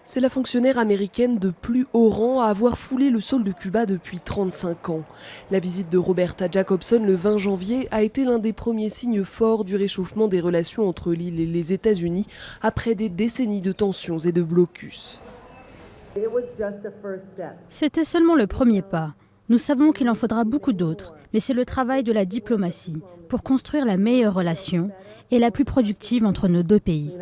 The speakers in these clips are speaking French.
C'est la fonctionnaire américaine de plus haut rang à avoir foulé le sol de Cuba depuis 35 ans. La visite de Roberta Jacobson le 20 janvier a été l'un des premiers signes forts du réchauffement des relations entre l'île et les États-Unis après des décennies de tensions et de blocus. C'était seulement le premier pas. Nous savons qu'il en faudra beaucoup d'autres, mais c'est le travail de la diplomatie pour construire la meilleure relation et la plus productive entre nos deux pays.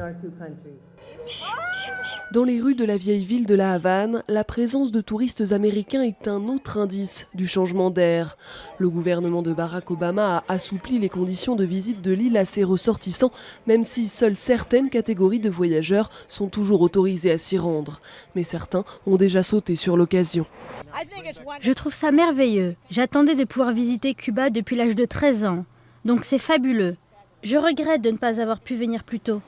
Dans les rues de la vieille ville de La Havane, la présence de touristes américains est un autre indice du changement d'air. Le gouvernement de Barack Obama a assoupli les conditions de visite de l'île à ses ressortissants, même si seules certaines catégories de voyageurs sont toujours autorisées à s'y rendre. Mais certains ont déjà sauté sur l'occasion. Je trouve ça merveilleux. J'attendais de pouvoir visiter Cuba depuis l'âge de 13 ans. Donc c'est fabuleux. Je regrette de ne pas avoir pu venir plus tôt.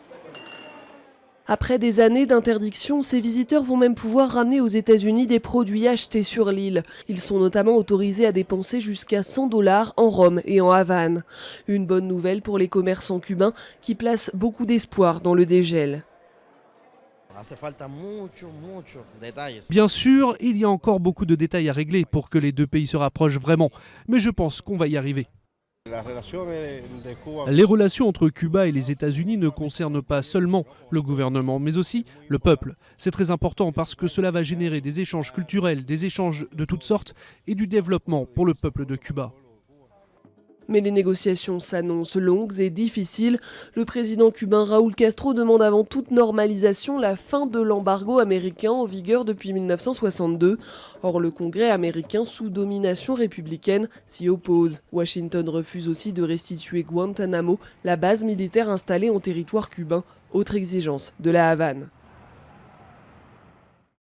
Après des années d'interdiction, ces visiteurs vont même pouvoir ramener aux États-Unis des produits achetés sur l'île. Ils sont notamment autorisés à dépenser jusqu'à 100 $ en Rome et en Havane. Une bonne nouvelle pour les commerçants cubains qui placent beaucoup d'espoir dans le dégel. Bien sûr, il y a encore beaucoup de détails à régler pour que les deux pays se rapprochent vraiment, mais je pense qu'on va y arriver. Les relations entre Cuba et les États-Unis ne concernent pas seulement le gouvernement, mais aussi le peuple. C'est très important parce que cela va générer des échanges culturels, des échanges de toutes sortes et du développement pour le peuple de Cuba. Mais les négociations s'annoncent longues et difficiles. Le président cubain Raúl Castro demande avant toute normalisation la fin de l'embargo américain en vigueur depuis 1962. Or, le Congrès américain, sous domination républicaine, s'y oppose. Washington refuse aussi de restituer Guantanamo, la base militaire installée en territoire cubain, autre exigence de La Havane.